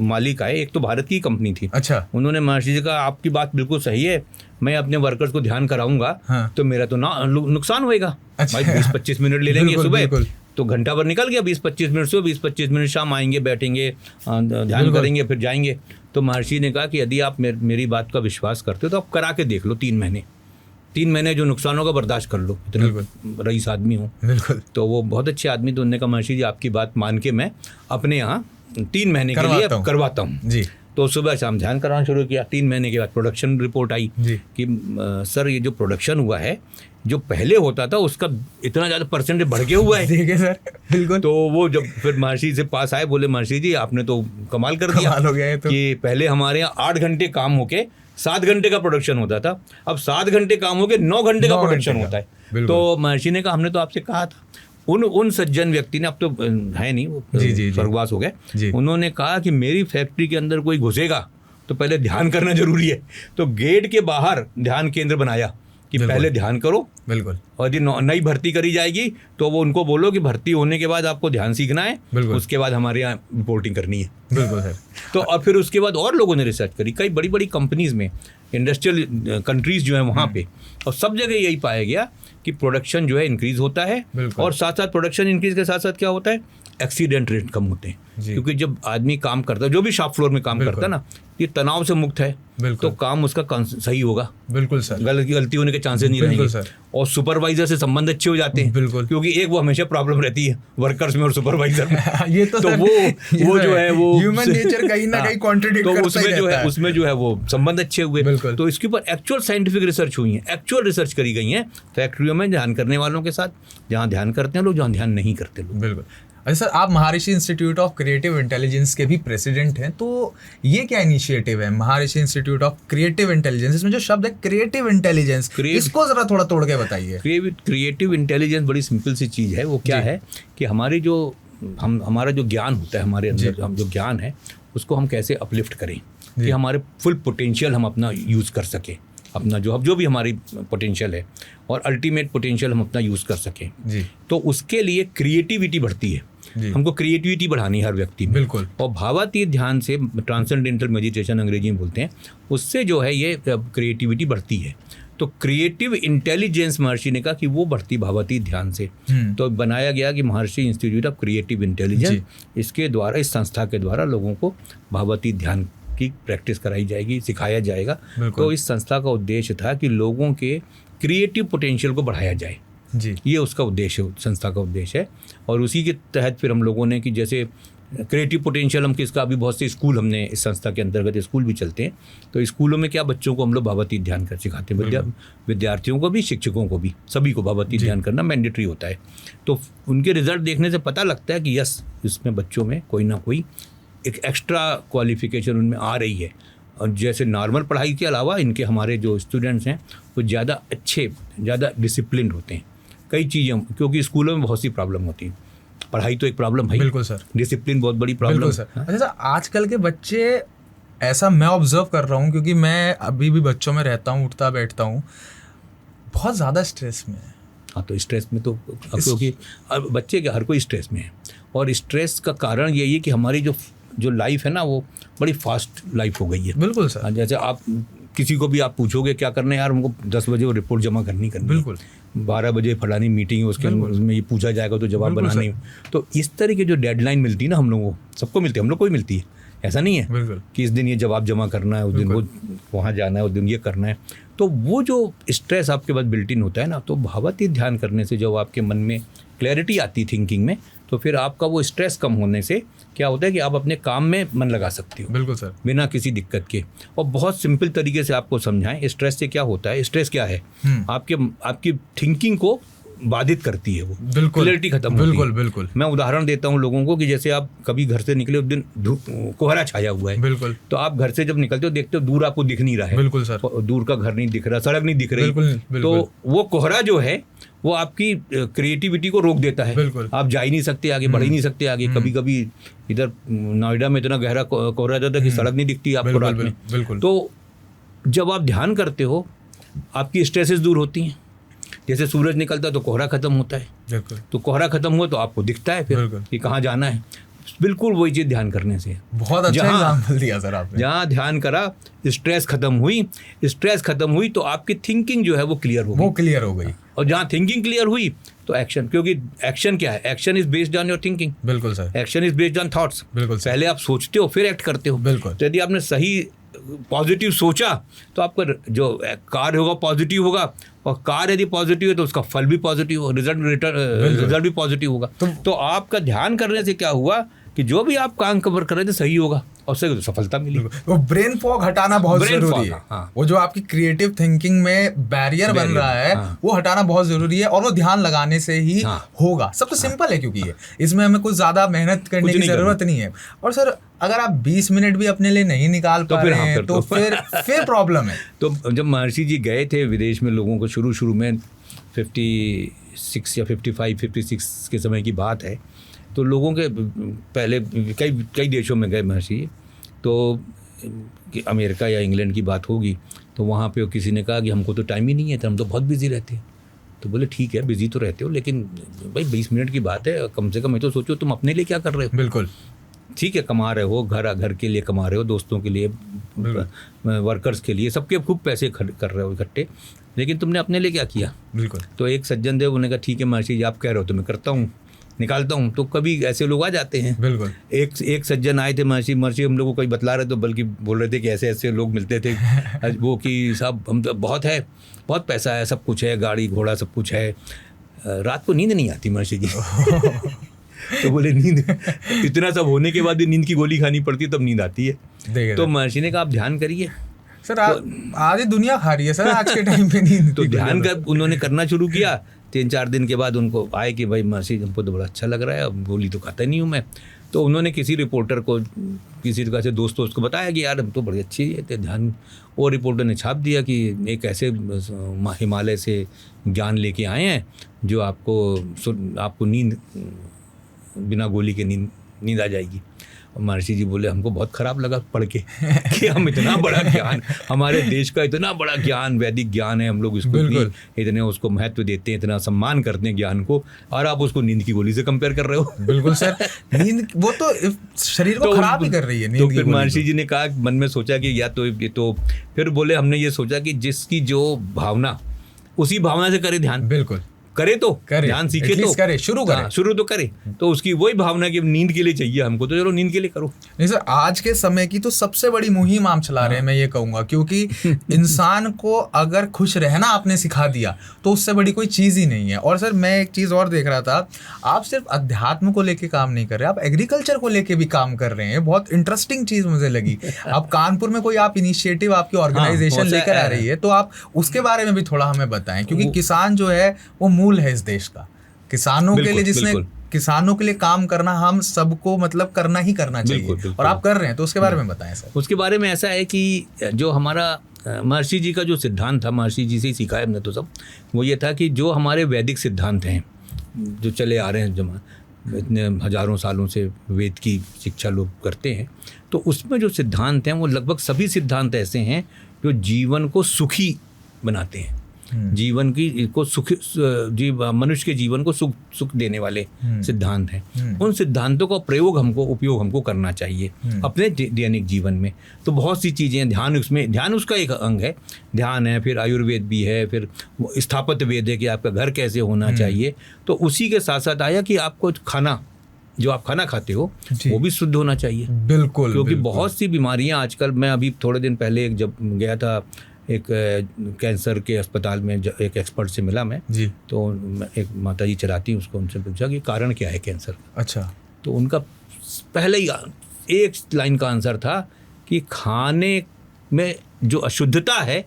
मालिक आए, एक तो भारत की कंपनी थी। अच्छा। उन्होंने महर्षि जी कहा आपकी बात बिल्कुल सही है, मैं अपने वर्कर्स को ध्यान कराऊंगा। हाँ। तो मेरा तो नुकसान होएगा। अच्छा। भाई 20-25 मिनट ले लेंगे बिल्कुल, सुबह, बिल्कुल। तो घंटा भर निकल गया। 20-25 मिनट सुबह, 20-25 मिनट शाम, आएंगे, बैठेंगे, ध्यान बिल्कुल। करेंगे, फिर जाएंगे। तो महर्षि ने कहा कि यदि आप मेरी बात का विश्वास करते हो तो आप करा के देख लो 3 महीने। 3 महीने जो नुकसान होगा बर्दाश्त कर लो, इतने रईस आदमी हूँ। बिल्कुल। तो वो बहुत अच्छे आदमी, तो उन्होंने कहा महर्षि जी आपकी बात मान के मैं अपने यहाँ 3 महीने के लिए करवाता हूँ जी। तो सुबह शाम ध्यान कराना शुरू किया। 3 महीने के बाद प्रोडक्शन रिपोर्ट आई कि सर ये जो प्रोडक्शन हुआ है, जो पहले होता था उसका इतना ज़्यादा परसेंटेज बढ़ गया हुआ है। देखिए सर, बिल्कुल। तो वो जब फिर महर्षि से पास आए, बोले महर्षि जी आपने तो कमाल कर दिया, कमाल हो गया है तो। कि पहले हमारे यहाँ 8 घंटे काम होके 7 घंटे का प्रोडक्शन होता था, अब 7 घंटे काम होके 9 घंटे का प्रोडक्शन होता है। तो महर्षि ने कहा हमने तो आपसे कहा था। उन सज्जन व्यक्ति ने, अब तो है नहीं, वो स्वर्गवास हो गए, उन्होंने कहा कि मेरी फैक्ट्री के अंदर कोई घुसेगा तो पहले ध्यान करना जरूरी है। तो गेट के बाहर ध्यान केंद्र बनाया कि पहले ध्यान करो। बिल्कुल। और यदि नई भर्ती करी जाएगी तो वो उनको बोलो कि भर्ती होने के बाद आपको ध्यान सीखना है, उसके बाद हमारे यहाँ रिपोर्टिंग करनी है। बिल्कुल सर। तो और फिर उसके बाद और लोगों ने रिसर्च करी, कई बड़ी बड़ी कंपनीज में, इंडस्ट्रियल कंट्रीज जो है वहाँ पे, और सब जगह यही पाया गया कि प्रोडक्शन जो है इंक्रीज होता है, और साथ साथ प्रोडक्शन इंक्रीज के साथ साथ क्या होता है, एक्सीडेंट रेट कम होते हैं। क्योंकि जब आदमी काम करता है, जो भी शॉप फ्लोर में काम करता है ना, ये तनाव से मुक्त है, तो काम उसका सही होगा। बिल्कुल सर। गलती होने के चांसेस नहीं रहेंगे सर। और सुपरवाइजर से संबंध अच्छे हो जाते हैं। बिल्कुल। क्योंकि एक वो हमेशा प्रॉब्लम रहती है वर्कर्स में और सुपरवाइजर में। ये तो वो जो है वो ह्यूमन नेचर कहीं ना कहीं कॉन्ट्रडिक्ट करता ही रहता है। उसमें जो है वो संबंध अच्छे हुए। तो इसके ऊपर एक्चुअल साइंटिफिक रिसर्च हुई है, एक्चुअल रिसर्च करी गई है फैक्ट्रियों में ध्यान करने वालों के साथ, जहाँ ध्यान करते हैं लोग, जहाँ ध्यान नहीं करते लोग। बिल्कुल। अच्छा सर, आप महर्षि इंस्टीट्यूट ऑफ क्रिएटिव इंटेलिजेंस के भी प्रेसिडेंट हैं, तो ये क्या इनिशिएटिव है महर्षि इंस्टीट्यूट ऑफ क्रिएटिव इंटेलिजेंस? इसमें जो शब्द है क्रिएटिव इंटेलिजेंस, इसको जरा थोड़ा तोड़ के बताइए। क्रिएटिव इंटेलिजेंस बड़ी सिंपल सी चीज़ है। वो क्या है कि हमारी जो हमारा जो ज्ञान होता है, हमारे अंदर हम जो ज्ञान है उसको हम कैसे अपलिफ्ट करें कि हमारे फुल पोटेंशियल हम अपना यूज़ कर सकें, अपना जो भी हमारी पोटेंशियल है और अल्टीमेट पोटेंशियल हम अपना यूज़ कर सकें जी। तो उसके लिए क्रिएटिविटी बढ़ती है। हमको क्रिएटिविटी बढ़ानी है हर व्यक्ति में। बिल्कुल। और भावातीत ध्यान से, ट्रांसेंडेंटल मेडिटेशन अंग्रेजी में बोलते हैं, उससे जो है ये क्रिएटिविटी बढ़ती है। तो क्रिएटिव इंटेलिजेंस महर्षि ने कहा कि वो बढ़ती भावातीत ध्यान से। तो बनाया गया कि महर्षि इंस्टीट्यूट ऑफ क्रिएटिव इंटेलिजेंस, इसके द्वारा, इस संस्था के द्वारा लोगों को भावातीत ध्यान की प्रैक्टिस कराई जाएगी, सिखाया जाएगा। तो इस संस्था का उद्देश्य था कि लोगों के क्रिएटिव पोटेंशियल को बढ़ाया जाए जी। ये उसका उद्देश्य, संस्था का उद्देश्य है। और उसी के तहत फिर हम लोगों ने कि जैसे क्रिएटिव पोटेंशियल हम किसका, अभी बहुत से स्कूल, हमने इस संस्था के अंतर्गत स्कूल भी चलते हैं, तो स्कूलों में क्या बच्चों को हम लोग भावातीत ध्यान कर सिखाते हैं, विद्यार्थियों को भी, शिक्षकों को भी, सभी को भावातीत ध्यान करना मैंडेटरी होता है। तो उनके रिजल्ट देखने से पता लगता है कि यस, इसमें बच्चों में कोई ना कोई एक एक्स्ट्रा क्वालिफिकेशन उनमें आ रही है। और जैसे नॉर्मल पढ़ाई के अलावा इनके, हमारे जो स्टूडेंट्स हैं वो ज़्यादा अच्छे, ज़्यादा डिसिप्लिन होते हैं कई चीज़ें, क्योंकि स्कूलों में बहुत सी प्रॉब्लम होती है। पढ़ाई तो एक प्रॉब्लम है, बिल्कुल सर, डिसिप्लिन बहुत बड़ी प्रॉब्लम है। अच्छा सर, आजकल के बच्चे, ऐसा मैं ऑब्जर्व कर रहा हूँ, क्योंकि मैं अभी भी बच्चों में रहता हूँ, उठता बैठता हूँ, बहुत ज़्यादा स्ट्रेस में है। हाँ, तो स्ट्रेस में तो क्योंकि बच्चे के हर कोई स्ट्रेस में है, और स्ट्रेस का कारण यही है कि हमारी जो लाइफ है ना, वो बड़ी फास्ट लाइफ हो गई है। बिल्कुल सर। जैसे आप किसी को भी आप पूछोगे क्या करना है यार, हमको 10 बजे वो रिपोर्ट जमा करनी। बिल्कुल। 12 बजे फलानी मीटिंग है, उसमें ये पूछा जाएगा तो जवाब बनानी। तो इस तरह की जो डेडलाइन मिलती है ना, हम लोगों को, सबको मिलती है, हम लोग को ही मिलती है। ऐसा नहीं है कि इस दिन ये जवाब जमा करना है, उस दिन वो वहाँ जाना है, उस दिन ये करना है। तो वो जो स्ट्रेस आपके पास बिल्ट इन होता है ना, तो भावातीत ध्यान करने से जब आपके मन में क्लैरिटी आती थिंकिंग में, तो फिर आपका वो स्ट्रेस कम होने से क्या होता है कि आप अपने काम में मन लगा सकते हो। बिल्कुल सर। बिना किसी दिक्कत के। और बहुत सिंपल तरीके से आपको समझाएं स्ट्रेस से क्या होता है। स्ट्रेस क्या है? आपकी थिंकिंग को बाधित करती है वो। बिल्कुल। क्लैरिटी खत्म होती है। बिल्कुल बिल्कुल। मैं उदाहरण देता हूँ लोगों को कि जैसे आप कभी घर से निकले, उस दिन कोहरा छाया हुआ है। बिल्कुल। तो आप घर से जब निकलते हो, देखते हो दूर आपको दिख नहीं रहा है। बिल्कुल सर। दूर का घर नहीं दिख रहा, सड़क नहीं दिख रही। बिल्कुल। तो वो कोहरा जो है वो आपकी क्रिएटिविटी को रोक देता है। बिल्कुल। आप जा ही नहीं सकते आगे, बढ़ ही नहीं सकते आगे। कभी कभी इधर नोएडा में इतना गहरा कोहरा जाता है कि सड़क नहीं दिखती आपको रात में। बिल्कुल। तो जब आप ध्यान करते हो, आपकी स्ट्रेसेस दूर होती हैं। जैसे सूरज निकलता है तो कोहरा खत्म होता है। तो कोहरा खत्म हुआ तो आपको दिखता है फिर कि कहाँ जाना है। बिल्कुल वही चीज़ ध्यान करने से। बहुत अच्छा एग्जाम्पल दिया सर आपने। जहाँ ध्यान करा, स्ट्रेस खत्म हुई तो आपकी थिंकिंग जो है वो क्लियर हो गई। और जहाँ थिंकिंग क्लियर हुई तो एक्शन, क्योंकि एक्शन क्या है, action is based on your thinking. बिल्कुल sir. Action is based on thoughts. बिल्कुल सर। पहले आप सोचते हो फिर एक्ट करते हो। बिल्कुल। तो यदि आपने सही पॉजिटिव सोचा तो आपका जो कार्य होगा पॉजिटिव होगा, और कार्य यदि पॉजिटिव है तो उसका फल भी पॉजिटिव होगा, रिजल्ट भी पॉजिटिव होगा। तो आपका ध्यान करने से क्या हुआ कि जो भी आप काम कवर कर रहे थे सही होगा और उससे सफलता मिली। वो ब्रेन फॉग हटाना बहुत जरूरी है। हाँ। वो जो आपकी क्रिएटिव थिंकिंग में बैरियर बन रहा है, हाँ। वो हटाना बहुत जरूरी है, और वो ध्यान लगाने से ही होगा। सब तो सिंपल है, क्योंकि ये इसमें हमें कुछ ज्यादा मेहनत करने की जरूरत नहीं है। और सर अगर आप 20 मिनट भी अपने लिए नहीं निकाल पा रहे हैं तो फिर प्रॉब्लम है। तो जब महर्षि जी गए थे विदेश में लोगों को, शुरू में 56 या 56 के समय की बात है, तो लोगों के पहले कई देशों में गए महर्षि, तो अमेरिका या इंग्लैंड की बात होगी, तो वहाँ पे किसी ने कहा कि हमको तो टाइम ही नहीं है, तो हम तो बहुत बिजी रहते हैं। तो बोले ठीक है बिजी तो रहते हो, लेकिन भाई 20 मिनट की बात है, कम से कम ये तो सोचो तुम अपने लिए क्या कर रहे हो। बिल्कुल ठीक है, कमा रहे हो, घर के लिए कमा रहे हो, दोस्तों के लिए, वर्कर्स के लिए, सबके खूब पैसे कर रहे हो इकट्ठे, लेकिन तुमने अपने लिए क्या किया। बिल्कुल। तो एक सज्जन थे, उन्होंने कहा ठीक है महर्षि जी आप कह रहे हो तो मैं करता हूँ, निकालता हूँ। तो कभी ऐसे लोग आ जाते हैं। बिल्कुल। एक सज्जन आए थे महर्षि हम लोग को कोई बतला रहे थे, बल्कि बोल रहे थे कि ऐसे लोग मिलते थे वो कि साहब हम तो बहुत पैसा है, सब कुछ है, गाड़ी घोड़ा सब कुछ है, रात को नींद नहीं आती महर्षि जी। तो बोले नींद इतना सब होने के बाद भी नींद की गोली खानी पड़ती है तब नींद आती है। तो महर्षि ने कहा आप ध्यान करिए। सर आधी दुनिया खा रही है सर आज के टाइम पे नींद। तो ध्यान कर उन्होंने करना शुरू किया। 3-4 दिन के बाद उनको आए कि भाई महर्षि हमको तो बड़ा अच्छा लग रहा है, अब गोली तो खाता नहीं हूँ मैं। तो उन्होंने किसी रिपोर्टर को, किसी से दोस्त को बताया कि यार हम तो बड़ी अच्छी है ध्यान। वो रिपोर्टर ने छाप दिया कि एक ऐसे हिमालय से ज्ञान लेके आए हैं जो आपको नींद, बिना गोली के नींद आ जाएगी। और महर्षि जी बोले हमको बहुत ख़राब लगा पढ़ के कि हम इतना बड़ा ज्ञान, हमारे देश का इतना बड़ा ज्ञान, वैदिक ज्ञान है, हम लोग इसको इतने उसको महत्व देते हैं, इतना सम्मान करते हैं ज्ञान को, और आप उसको नींद की गोली से कंपेयर कर रहे हो। बिल्कुल सर, नींद वो तो शरीर को खराब ही कर रही है। तो फिर महर्षि जी ने कहा, मन में सोचा कि या तो ये, तो फिर बोले हमने ये सोचा कि जिसकी जो भावना, उसी भावना से करे ध्यान। बिल्कुल करे तो ध्यान सीखे तो करे, शुरू तो करे। तो उसकी वही भावना कि नींद के लिए चाहिए हमको, तो चलो नींद के लिए करो। नहीं सर, आज के समय की तो सबसे बड़ी मुहिम आप चला रहे हैं, मैं ये कहूंगा, क्योंकि इंसान को अगर खुश रहना आपने सिखा दिया तो उससे बड़ी कोई चीज ही नहीं है। और सर मैं एक चीज और देख रहा था, आप सिर्फ अध्यात्म को लेके काम नहीं कर रहे, आप एग्रीकल्चर को लेके भी काम कर रहे हैं। बहुत इंटरेस्टिंग चीज मुझे लगी। आप कानपुर में कोई आप इनिशिएटिव, आपकी ऑर्गेनाइजेशन लेकर आ रही है, तो आप उसके बारे में भी थोड़ा हमें बताएं, क्योंकि किसान जो है वो मूल है इस देश का। किसानों के लिए, जिसने किसानों के लिए काम करना हम सबको मतलब करना ही करना चाहिए, और आप कर रहे हैं, तो उसके बारे में बताएं सर। उसके बारे में ऐसा है कि जो हमारा महर्षि जी का जो सिद्धांत था, महर्षि जी से ही सीखा है हमने तो सब, वो ये था कि जो हमारे वैदिक सिद्धांत हैं जो चले आ रहे हैं, इतने हजारों सालों से वेद की शिक्षा लोग करते हैं, तो उसमें जो सिद्धांत हैं वो लगभग सभी सिद्धांत ऐसे हैं जो जीवन को सुखी बनाते हैं, जीवन की को सुख, मनुष्य के जीवन को सुख देने वाले सिद्धांत हैं। उन सिद्धांतों का उपयोग हमको करना चाहिए अपने दैनिक जीवन में। तो बहुत सी चीज़ें, ध्यान उसका एक अंग है, ध्यान है, फिर आयुर्वेद भी है, फिर स्थापत्य वेद है कि आपका घर कैसे होना चाहिए। तो उसी के साथ साथ आया कि आपको खाना, जो आप खाना खाते हो वो भी शुद्ध होना चाहिए। बिल्कुल, क्योंकि बहुत सी बीमारियां आजकल, मैं अभी थोड़े दिन पहले जब गया था एक कैंसर के अस्पताल में, एक एक्सपर्ट से मिला मैं जी। तो एक माता जी चलाती, उसको उनसे पूछा कि कारण क्या है कैंसर का। अच्छा। तो उनका पहले ही एक लाइन का आंसर था कि खाने में जो अशुद्धता है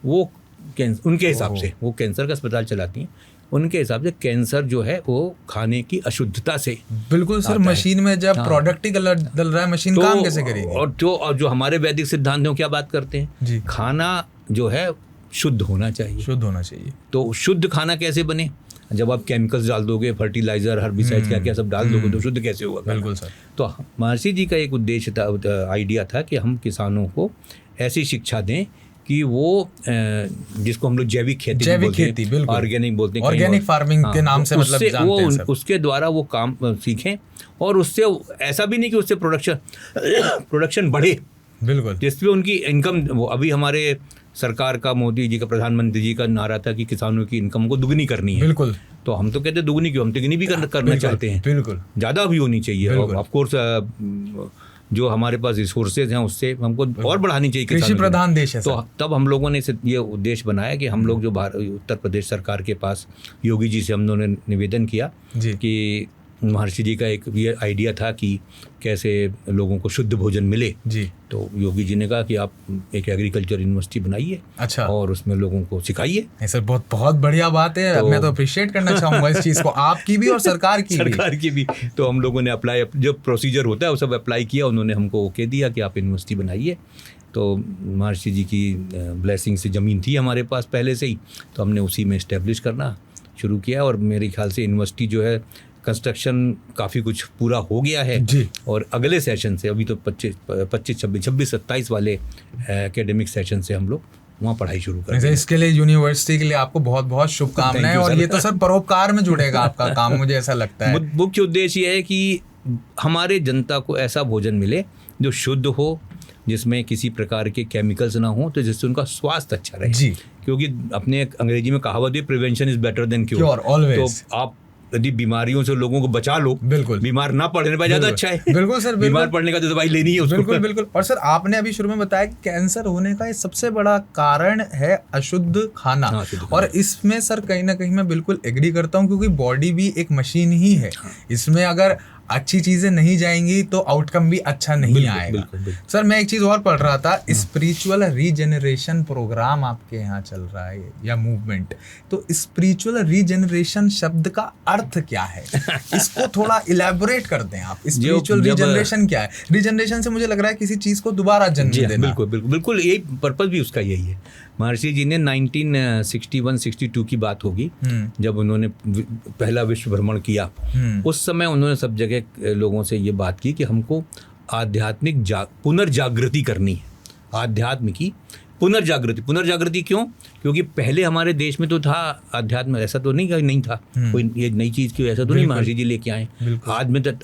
वो उनके हिसाब से, वो कैंसर का अस्पताल चलाती हैं, उनके हिसाब से कैंसर जो है वो खाने की अशुद्धता से। बिल्कुल सर, मशीन में जब प्रोडक्ट ही डल रहा है, मशीन काम कैसे करेगी। और जो हमारे वैदिक सिद्धांत हैं क्या बात करते हैं जी, खाना जो है शुद्ध होना चाहिए। तो शुद्ध खाना कैसे बने, जब आप केमिकल्स डाल दोगे, फर्टिलाइजर, हर्बिसाइड क्या सब डाल दोगे, तो शुद्ध कैसे होगा। बिल्कुल सर। तो महर्षि जी का एक उद्देश्य था, आइडिया था कि हम किसानों को ऐसी शिक्षा दें कि वो जिसको हम लोग जैविक खेती बोलते हैं, ऑर्गेनिक बोलते हैं, ऑर्गेनिक फार्मिंग के नाम से मतलब जानते हैं सब। उसके द्वारा वो काम सीखें और उससे ऐसा भी नहीं कि उससे प्रोडक्शन बढ़े, बिल्कुल, जिसपे उनकी इनकम, वो अभी हमारे सरकार का, मोदी जी का, प्रधानमंत्री जी का नारा था कि किसानों की इनकम को दुगनी करनी है। बिल्कुल, तो हम तो कहते हैं दुगनी क्यों, हम तिगनी भी करना चाहते हैं, बिल्कुल, ज़्यादा भी होनी चाहिए। और ऑफकोर्स जो हमारे पास रिसोर्सेज हैं उससे हमको और बढ़ानी चाहिए। कृषि प्रधान देश है, तो तब हम लोगों ने ये उद्देश्य बनाया कि हम लोग जो उत्तर प्रदेश सरकार के पास योगी जी से हम लोगों ने निवेदन किया कि महर्षि जी का एक ये आइडिया था कि कैसे लोगों को शुद्ध भोजन मिले जी। तो योगी जी ने कहा कि आप एक एग्रीकल्चर यूनिवर्सिटी बनाइए, अच्छा, और उसमें लोगों को सिखाइए। सर बहुत बहुत बढ़िया बात है। तो मैं तो अप्रिशिएट करना चाहूँगा इस चीज़ को, आपकी भी और सरकार की भी। तो हम लोगों ने अप्लाई, जो प्रोसीजर होता है वो सब अप्लाई किया, उन्होंने हमको ओके दिया कि आप यूनिवर्सिटी बनाइए। तो महर्षि जी की ब्लेसिंग से ज़मीन थी हमारे पास पहले से ही, तो हमने उसी में इस्टेब्लिश करना शुरू किया। और मेरे ख्याल से यूनिवर्सिटी जो है कंस्ट्रक्शन काफ़ी कुछ पूरा हो गया है जी। और अगले सेशन से, अभी तो 26-27 वाले एकेडमिक सेशन से हम लोग वहाँ पढ़ाई शुरू करेंगे। इसके लिए यूनिवर्सिटी के लिए आपको बहुत बहुत शुभकामनाएं। और ये तो सर परोपकार में जुड़ेगा आपका काम, मुझे ऐसा लगता है। मुख्य उद्देश्य ये है कि हमारे जनता को ऐसा भोजन मिले जो शुद्ध हो, जिसमें किसी प्रकार के केमिकल्स ना हो, तो जिससे उनका स्वास्थ्य अच्छा रहे जी। क्योंकि अपने अंग्रेजी में कहावत है, prevention is better than cure. Always. तो आप यदि बीमारियों से लोगों को बचा लो, बिल्कुल, बीमार ना पड़ने पर ज़्यादा अच्छा है। बिल्कुल सर, बीमार पड़ने का तो दवाई लेनी है उसको। बिल्कुल बिल्कुल। और सर आपने अभी शुरू में बताया कि कैंसर होने का सबसे बड़ा कारण है अशुद्ध खाना। और इसमें सर कहीं ना कहीं मैं बिल्कुल एग्री करता हूँ, क्योंकि बॉडी भी एक मशीन ही है। इसमें अगर अच्छी चीजें नहीं जाएंगी तो आउटकम भी अच्छा नहीं आएगा। सर मैं एक चीज और पढ़ रहा था, स्पिरिचुअल रीजेनरेशन प्रोग्राम आपके यहाँ चल रहा है या मूवमेंट, तो स्पिरिचुअल रीजेनरेशन शब्द का अर्थ क्या है? इसको थोड़ा इलेबोरेट कर दें आप। स्पिरिचुअल रीजेनरेशन क्या है? रीजेनरेशन से मुझे लग रहा है किसी चीज को दोबारा जन्म देना। बिल्कुल बिल्कुल बिल्कुल, यही पर्पज भी उसका यही है। महर्षि जी ने 1961-62 की बात होगी, जब उन्होंने पहला विश्व भ्रमण किया। उस समय उन्होंने सब जगह लोगों से ये बात की कि हमको आध्यात्मिक पुनर्जागृति करनी है। आध्यात्म की पुनर्जागृति क्यों? क्योंकि पहले हमारे देश में तो था अध्यात्म, ऐसा तो नहीं था कोई ये नई चीज़ की, ऐसा तो नहीं महर्षि जी लेके आए।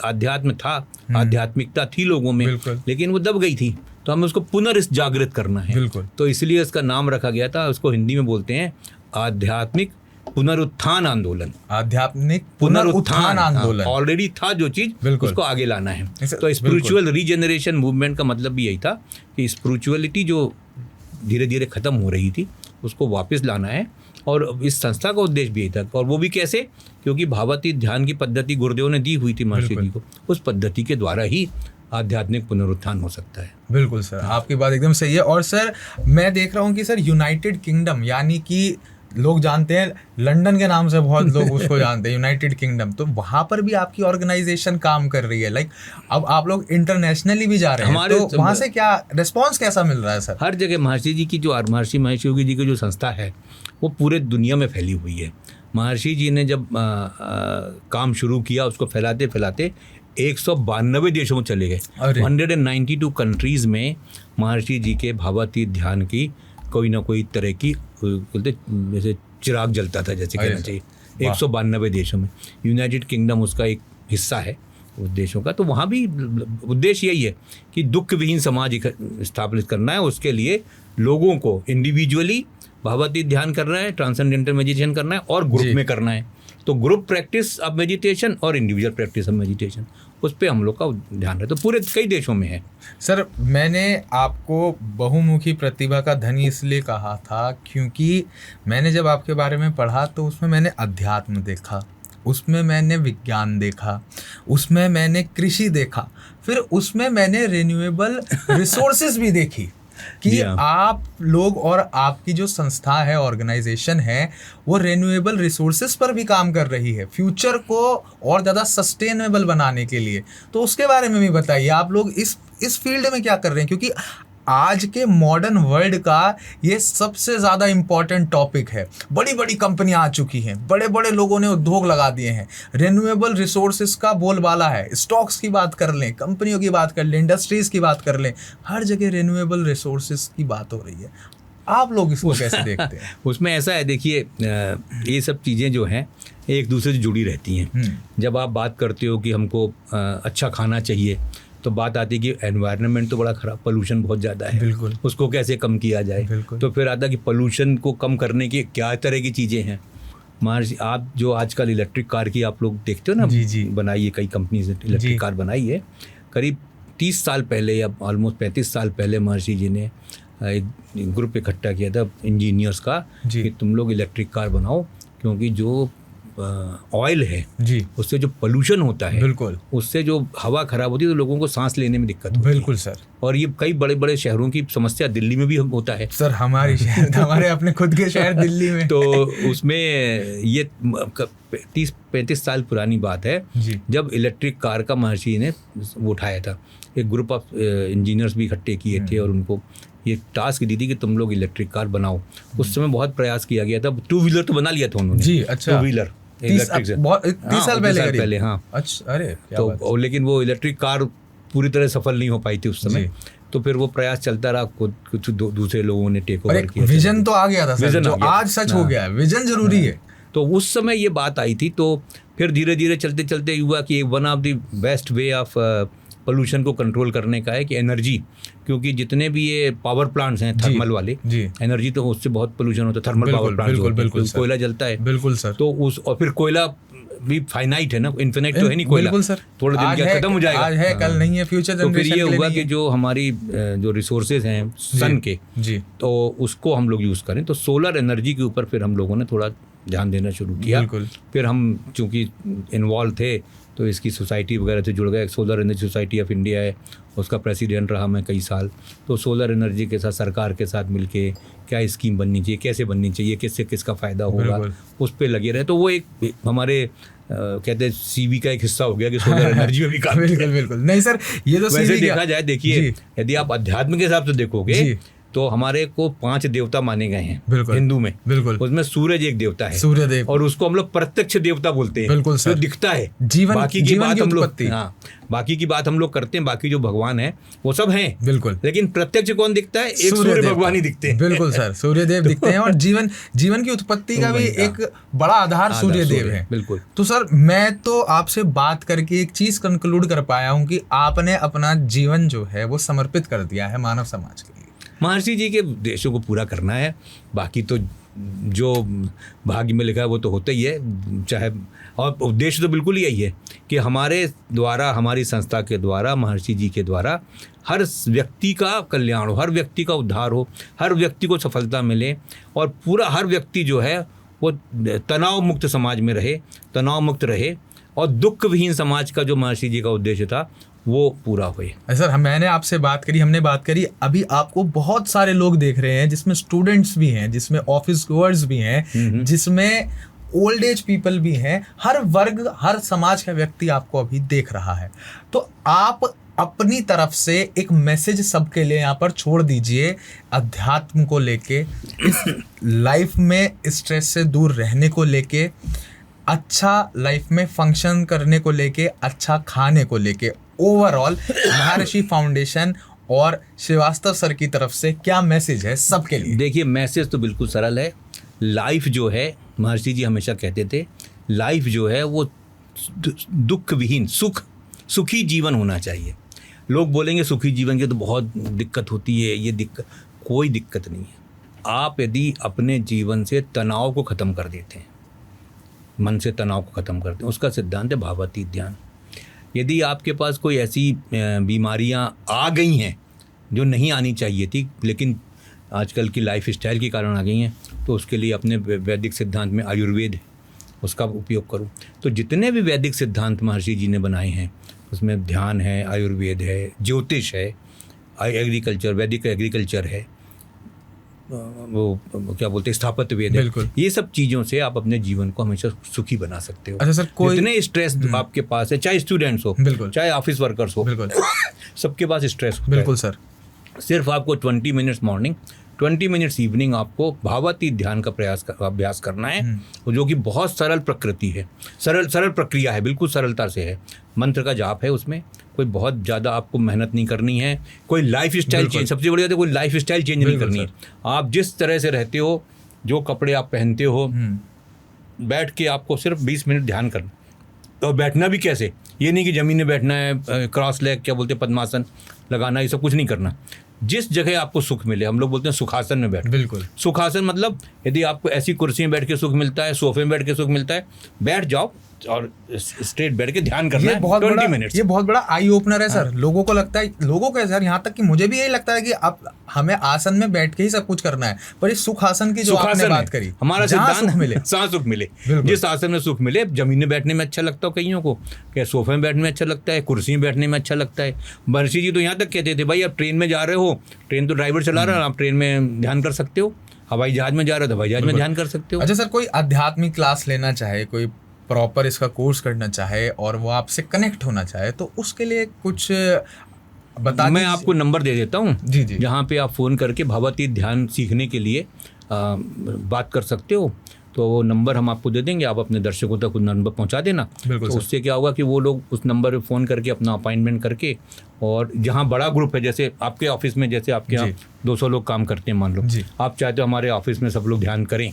आध्यात्म था, आध्यात्मिकता थी लोगों में, लेकिन वो दब गई थी। तो हमें उसको पुनर्जागृत करना है। तो इसलिए इसका नाम रखा गया था, उसको हिंदी में बोलते हैं आध्यात्मिक पुनरुत्थान आंदोलन। आध्यात्मिक पुनरुत्थान आंदोलन। ऑलरेडी था जो चीज, उसको आगे लाना है। तो स्पिरिचुअल रीजेनरेशन मूवमेंट का मतलब भी यही था कि स्पिरिचुअलिटी जो धीरे धीरे खत्म हो रही थी उसको वापस लाना है। और इस संस्था का उद्देश्य भी यही था। और वो भी कैसे? क्योंकि भावातीत ध्यान की पद्धति गुरुदेव ने दी हुई थी महर्षि जी को, उस पद्धति के द्वारा ही आध्यात्मिक पुनरुत्थान हो सकता है। बिल्कुल सर, आपकी बात एकदम सही है। और सर मैं देख रहा हूँ कि सर यूनाइटेड किंगडम, यानी कि लोग जानते हैं लंदन के नाम से, बहुत लोग उसको जानते हैं यूनाइटेड किंगडम, तो वहाँ पर भी आपकी ऑर्गेनाइजेशन काम कर रही है। लाइक अब आप लोग इंटरनेशनली भी जा रहे हैं, तो वहाँ से क्या रिस्पॉन्स कैसा मिल रहा है सर? हर जगह महर्षि जी की जो महर्षि महेश योगी जी की जो संस्था है वो पूरे दुनिया में फैली हुई है। महर्षि जी ने जब काम शुरू किया, उसको फैलाते फैलाते 192 देशों में चले गए। 192 कंट्रीज़ में महर्षि जी के भावातीत ध्यान की कोई ना कोई तरह की बोलते जैसे चिराग जलता था, जैसे कहना चाहिए। 192 देशों में, यूनाइटेड किंगडम उसका एक हिस्सा है उस देशों का। तो वहाँ भी उद्देश्य यही है कि दुख विहीन समाज स्थापित करना है। उसके लिए लोगों को इंडिविजुअली भावातीत ध्यान करना है, ट्रांसेंडेंटल मेडिटेशन करना है और ग्रुप में करना है। तो ग्रुप प्रैक्टिस ऑफ मेडिटेशन और इंडिविजुअल प्रैक्टिस ऑफ मेडिटेशन, उस पर हम लोग का ध्यान है। तो पूरे कई देशों में है। सर मैंने आपको बहुमुखी प्रतिभा का धनी इसलिए कहा था क्योंकि मैंने जब आपके बारे में पढ़ा तो उसमें मैंने अध्यात्म देखा, उसमें मैंने विज्ञान देखा, उसमें मैंने कृषि देखा, फिर उसमें मैंने रिन्यूएबल रिसोर्सेज भी देखी कि आप लोग और आपकी जो संस्था है, ऑर्गेनाइजेशन है, वो रिन्यूएबल रिसोर्सेज पर भी काम कर रही है फ्यूचर को और ज़्यादा सस्टेनेबल बनाने के लिए। तो उसके बारे में भी बताइए, आप लोग इस फील्ड में क्या कर रहे हैं? क्योंकि आज के मॉडर्न वर्ल्ड का ये सबसे ज़्यादा इम्पॉर्टेंट टॉपिक है। बड़ी बड़ी कंपनियां आ चुकी हैं, बड़े बड़े लोगों ने उद्योग लगा दिए हैं, रिन्यूएबल रिसोर्सेज का बोलबाला है। स्टॉक्स की बात कर लें, कंपनियों की बात कर लें, इंडस्ट्रीज़ की बात कर लें, हर जगह रिन्यूएबल रिसोर्सेज की बात हो रही है। आप लोग इसको कैसे देखते हैं? उसमें ऐसा है, देखिए ये सब चीज़ें जो हैं एक दूसरे से जुड़ी रहती हैं। जब आप बात करते हो कि हमको अच्छा खाना चाहिए, तो बात आती है कि एनवायरनमेंट तो बड़ा ख़राब, पोल्यूशन बहुत ज़्यादा है, बिल्कुल, उसको कैसे कम किया जाए। तो फिर आता है कि पोल्यूशन को कम करने की क्या तरह की चीज़ें हैं। महर्षि, आप जो आजकल इलेक्ट्रिक कार की आप लोग देखते हो ना, जी। बनाई है कई कंपनी ने इलेक्ट्रिक कार बनाई है। करीब 30 साल पहले या ऑलमोस्ट 35 साल पहले महर्षि जी ने एक ग्रुप इकट्ठा किया था इंजीनियर्स का कि तुम लोग इलेक्ट्रिक कार बनाओ, क्योंकि जो ऑयल है जी, उससे जो पोल्यूशन होता है, बिल्कुल, उससे जो हवा खराब होती है तो लोगों को सांस लेने में दिक्कत होती है। बिल्कुल सर। और ये कई बड़े बड़े शहरों की समस्या, दिल्ली में भी होता है सर। हमारे अपने खुद के शहर दिल्ली में तो उसमें ये 30-35 साल पुरानी बात है जी, जब इलेक्ट्रिक कार का महर्षि ने वो उठाया था। एक ग्रुप ऑफ इंजीनियर्स भी इकट्ठे किए थे और उनको ये टास्क दी थी कि तुम लोग इलेक्ट्रिक कार बनाओ। उस समय बहुत प्रयास किया गया था। 2 व्हीलर तो बना लिया था उन्होंने जी, अच्छा, 2 व्हीलर 30 साल पहले हाँ। अच्छा, अरे क्या तो बात। लेकिन वो इलेक्ट्रिक कार पूरी तरह सफल नहीं हो पाई थी उस समय। तो फिर वो प्रयास चलता रहा, कुछ दूसरे लोगों ने टेक ओवर किया। विजन तो आ गया था सर, जो आज सच हो गया है। विजन जरूरी है। तो उस समय ये बात आई थी। तो फिर धीरे धीरे चलते चलते हुआ कि one of the best way of pollution को कंट्रोल करने का है कि एनर्जी, क्योंकि जितने भी ये पावर प्लांट्स हैं थर्मल वाले, एनर्जी तो उससे बहुत पोल्यूशन होता है। थर्मल पावर प्लांट, कोयला जलता है। बिल्कुल सर। तो और फिर कोयला भी फाइनाइट है ना, इन्फिनिट तो है नहीं कोयला। बिल्कुल सर। थोड़ा दिन क्या खत्म हो जाएगा, आज है कल नहीं है, फ्यूचर तो फिर ये हुआ कि जो हमारी जो रिसोर्सेज हैं सन के जी, तो उसको हम लोग यूज़ करें। तो सोलर एनर्जी के ऊपर फिर हम लोगों ने थोड़ा ध्यान देना शुरू किया। फिर हम चूँकि इन्वॉल्व थे तो इसकी सोसाइटी वगैरह से जुड़ गए। Solar energy society of India है, उसका प्रेसिडेंट रहा मैं कई साल। तो सोलर एनर्जी के साथ सरकार के साथ मिलके क्या स्कीम बननी चाहिए, कैसे बननी चाहिए, किससे किसका फ़ायदा होगा, उस पर लगे रहे। तो वो एक हमारे कहते हैं सीवी का एक हिस्सा हो गया कि सोलर एनर्जी में भी काम। बिल्कुल नहीं सर, ये तो वैसे देखा जाए, देखिए यदि आप अध्यात्म के हिसाब से देखोगे तो हमारे को 5 देवता माने गए हैं हिंदू में। बिल्कुल, उसमें सूरज एक देवता है, सूर्यदेव, और उसको हम लोग प्रत्यक्ष देवता बोलते हैं। बिल्कुल सर, दिखता है जीवन, बाकी की बात हम लोग, हाँ, बाकी की बात हम लोग करते हैं। बाकी जो भगवान है वो सब हैं, बिल्कुल, लेकिन प्रत्यक्ष कौन दिखता है? एक सूर्य भगवान ही दिखते हैं। बिल्कुल सर, सूर्यदेव दिखते हैं। और जीवन की उत्पत्ति का भी एक बड़ा आधार सूर्यदेव है। बिल्कुल। तो सर, मैं तो आपसे बात करके एक चीज कंक्लूड कर पाया हूँ कि आपने अपना जीवन जो है वो समर्पित कर दिया है मानव समाज के लिए। महर्षि जी के उद्देश्यों को पूरा करना है, बाकी तो जो भाग्य में लिखा है वो तो होता ही है। चाहे, और उद्देश्य तो बिल्कुल यही है कि हमारे द्वारा, हमारी संस्था के द्वारा, महर्षि जी के द्वारा हर व्यक्ति का कल्याण हो, हर व्यक्ति का उद्धार हो, हर व्यक्ति को सफलता मिले, और पूरा हर व्यक्ति जो है वो तनाव मुक्त समाज में रहे, तनाव मुक्त रहे, और दुख विहीन समाज का जो महर्षि जी का उद्देश्य था वो पूरा हुए। सर, मैंने आपसे बात करी, हमने बात करी, अभी आपको बहुत सारे लोग देख रहे हैं, जिसमें स्टूडेंट्स भी हैं, जिसमें ऑफिस गोअर्स भी हैं, जिसमें ओल्ड एज पीपल भी हैं। हर वर्ग, हर समाज का व्यक्ति आपको अभी देख रहा है। तो आप अपनी तरफ से एक मैसेज सबके लिए यहाँ पर छोड़ दीजिए, अध्यात्म को लेके, इस लाइफ में स्ट्रेस से दूर रहने को लेके, अच्छा लाइफ में फंक्शन करने को लेके, अच्छा खाने को लेके, ओवरऑल महर्षि फाउंडेशन और श्रीवास्तव सर की तरफ से क्या मैसेज है सबके लिए? देखिए, मैसेज तो बिल्कुल सरल है। लाइफ जो है, महर्षि जी हमेशा कहते थे, लाइफ जो है वो दुख विहीन, सुखी जीवन होना चाहिए। लोग बोलेंगे सुखी जीवन की तो बहुत दिक्कत होती है, ये दिक्कत, कोई दिक्कत नहीं है। आप यदि अपने जीवन से तनाव को ख़त्म कर देते हैं, मन से तनाव को ख़त्म करते हैं, उसका सिद्धांत है भावातीत ध्यान। यदि आपके पास कोई ऐसी बीमारियां आ गई हैं जो नहीं आनी चाहिए थी, लेकिन आजकल की लाइफ स्टाइल के कारण आ गई हैं, तो उसके लिए अपने वैदिक सिद्धांत में आयुर्वेद है, उसका उपयोग करूं। तो जितने भी वैदिक सिद्धांत महर्षि जी ने बनाए हैं, उसमें ध्यान है, आयुर्वेद है, ज्योतिष है, एग्रीकल्चर, वैदिक एग्रीकल्चर है, वो क्या बोलते हैं, स्थापत्य वेद है। ये सब चीज़ों से आप अपने जीवन को हमेशा सुखी बना सकते हो। अच्छा सर, कोई जितने स्ट्रेस आपके पास है, चाहे स्टूडेंट्स हो, चाहे ऑफिस वर्कर्स हो, सबके पास स्ट्रेस होता है। बिल्कुल सर। सिर्फ आपको 20 मिनट्स मॉर्निंग, 20 मिनट्स इवनिंग आपको भावातीत ध्यान का अभ्यास करना है, जो कि बहुत सरल प्रकृति है, सरल प्रक्रिया है, बिल्कुल सरलता से है। मंत्र का जाप है उसमें, कोई बहुत ज़्यादा आपको मेहनत नहीं करनी है, कोई लाइफ स्टाइल चेंज, सबसे बड़ी बात है कोई लाइफ स्टाइल चेंज नहीं करनी है। आप जिस तरह से रहते हो, जो कपड़े आप पहनते हो, बैठ के आपको सिर्फ 20 मिनट ध्यान करना। और बैठना भी कैसे, ये नहीं कि ज़मीन में बैठना है, क्रॉस लेग क्या बोलते हैं, पद्मासन लगाना, ये सब कुछ नहीं करना। जिस जगह आपको सुख मिले, हम लोग बोलते हैं सुखासन में बैठ। बिल्कुल। सुखासन मतलब यदि आपको ऐसी कुर्सी में बैठ के सुख मिलता है, सोफे में बैठ के सुख मिलता है, बैठ जाओ और स्ट्रेट बैठ के ध्यान करना है 20 मिनट। ये बहुत बड़ा आई ओपनर है सर। लोगों को लगता है, लोगों को सर, यहाँ तक कि मुझे भी यही लगता है कि अब हमें आसन में बैठ के ही सब कुछ करना है, पर इस सुखासन की जो आपने बात करी, हमारा सिद्धांत सुख मिले, सुख मिले, जिस आसन में सुख मिले। जमीन में बैठने में अच्छा लगता है कईयों को, क्या सोफे में बैठने में अच्छा लगता है, कुर्सी में बैठने में अच्छा लगता है। महर्षि जी तो यहाँ तक कहते थे, भाई आप ट्रेन में जा रहे हो, ट्रेन तो ड्राइवर चला रहा है, आप ट्रेन में ध्यान कर सकते हो, हवाई जहाज में जा रहे हो तो हवाई जहाज में ध्यान कर सकते हो। अच्छा सर, कोई आध्यात्मिक क्लास लेना चाहे, कोई प्रॉपर इसका कोर्स करना चाहे और वो आपसे कनेक्ट होना चाहे, तो उसके लिए कुछ बता। मैं आपको नंबर दे देता हूँ जी जी, जहाँ पे आप फ़ोन करके भावातीत ध्यान सीखने के लिए बात कर सकते हो। तो वो नंबर हम आपको दे देंगे, आप अपने दर्शकों तक नंबर पहुँचा देना। बिल्कुल। तो उससे क्या होगा कि वो लोग उस नंबर पे फ़ोन करके अपना अपॉइंटमेंट करके, और जहाँ बड़ा ग्रुप है, जैसे आपके ऑफिस में, जैसे आपके यहाँ 200 लोग काम करते हैं मान लो, आप चाहते हो हमारे ऑफिस में सब लोग ध्यान करें,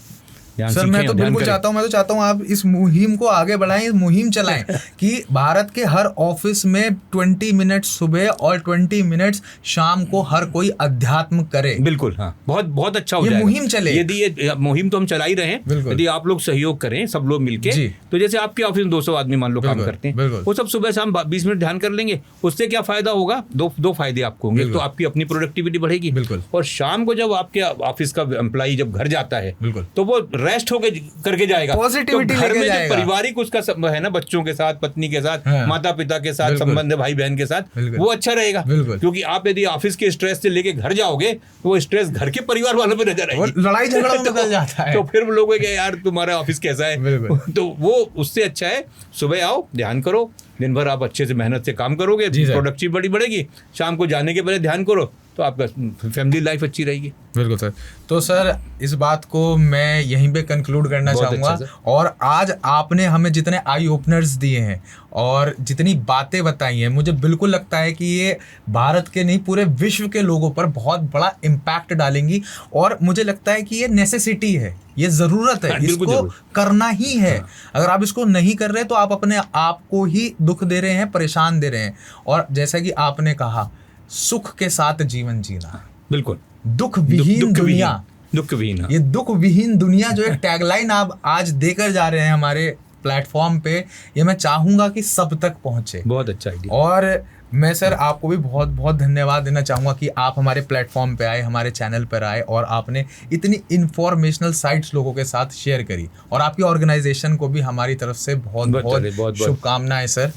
सर मैं तो बिल्कुल चाहता हूँ, मैं तो चाहता हूँ आप इस मुहिम को आगे बढ़ाएं, इस मुहिम चलाएं कि भारत के हर ऑफिस में 20 मिनट सुबह और 20 मिनट शाम को हर कोई अध्यात्म करे। बिल्कुल, हाँ, बहुत बहुत अच्छा हो ये जाएगा। मुहिम चले। यदि ये मुहिम तो हम चला ही रहे हैं, यदि आप लोग सहयोग करें, सब लोग मिलके, तो जैसे आपके ऑफिस में 200 आदमी मान लो काम करते हैं, वो सब सुबह शाम 20 मिनट ध्यान कर लेंगे। उससे क्या फायदा होगा? दो फायदे आपको होंगे। तो आपकी अपनी प्रोडक्टिविटी बढ़ेगी, और शाम को जब आपके ऑफिस का एम्प्लॉई जब घर जाता है, तो वो रेस्ट होके करके जाएगा, पॉजिटिविटी तो घर में जो जाएगा। पारिवारिक उसका है ना, बच्चों के साथ, पत्नी के साथ, माता पिता के साथ संबंध है, भाई बहन के साथ, वो अच्छा रहेगा। क्योंकि आप यदि ऑफिस के स्ट्रेस से लेके घर जाओगे तो वो स्ट्रेस घर के परिवार वालों पे नजर आएगी, लड़ाई झगड़ा में बदल जाता है। तो फिर लोग कहेंगे यार तुम्हारा ऑफिस कैसा है। तो वो उससे अच्छा है सुबह आओ, ध्यान करो, दिन भर आप अच्छे से मेहनत से काम करोगे, प्रोडक्टिविटी बढ़ेगी, शाम को जाने के पहले ध्यान करो तो आपका फैमिली लाइफ अच्छी रहेगी। बिल्कुल सर। तो सर इस बात को मैं यहीं पे कंक्लूड करना चाहूँगा। अच्छा, और आज आपने हमें जितने आई ओपनर्स दिए हैं और जितनी बातें बताई हैं, मुझे बिल्कुल लगता है कि ये भारत के नहीं पूरे विश्व के लोगों पर बहुत बड़ा इम्पैक्ट डालेंगी। और मुझे लगता है कि ये नेसेसिटी है, ये ज़रूरत है, इसको करना ही है। अगर आप इसको नहीं कर रहे तो आप अपने आप को ही दुख दे रहे हैं, परेशान दे रहे हैं। और जैसा कि आपने कहा, सुख के साथ जीवन जीना, बिल्कुल, दुख विहीन दुनिया, दुख विहीन, ये दुख विहीन दुनिया जो एक टैगलाइन आप आज देकर जा रहे हैं हमारे प्लेटफॉर्म पे, ये मैं चाहूंगा कि सब तक पहुंचे। बहुत अच्छा आइडिया। और मैं सर आपको भी बहुत बहुत धन्यवाद देना चाहूँगा कि आप हमारे प्लेटफॉर्म पे आए, हमारे चैनल पर आए और आपने इतनी इन्फॉर्मेशनल साइट्स लोगों के साथ शेयर करी। और आपकी ऑर्गेनाइजेशन को भी हमारी तरफ से बहुत बहुत शुभकामनाएं सर।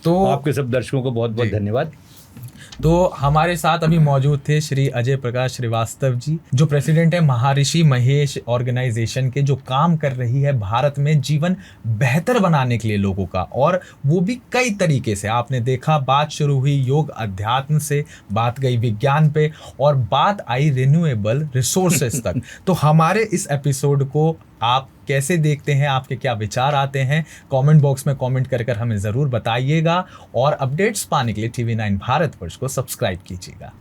तो आपके सब दर्शकों को बहुत बहुत धन्यवाद। तो हमारे साथ अभी मौजूद थे श्री अजय प्रकाश श्रीवास्तव जी, जो प्रेसिडेंट है महर्षि महेश ऑर्गेनाइजेशन के, जो काम कर रही है भारत में जीवन बेहतर बनाने के लिए लोगों का। और वो भी कई तरीके से, आपने देखा बात शुरू हुई योग अध्यात्म से, बात गई विज्ञान पे, और बात आई रिन्यूएबल रिसोर्सेज तक। तो हमारे इस एपिसोड को आप कैसे देखते हैं, आपके क्या विचार आते हैं, कमेंट बॉक्स में कमेंट कर हमें ज़रूर बताइएगा। और अपडेट्स पाने के लिए TV9 भारतवर्ष को सब्सक्राइब कीजिएगा।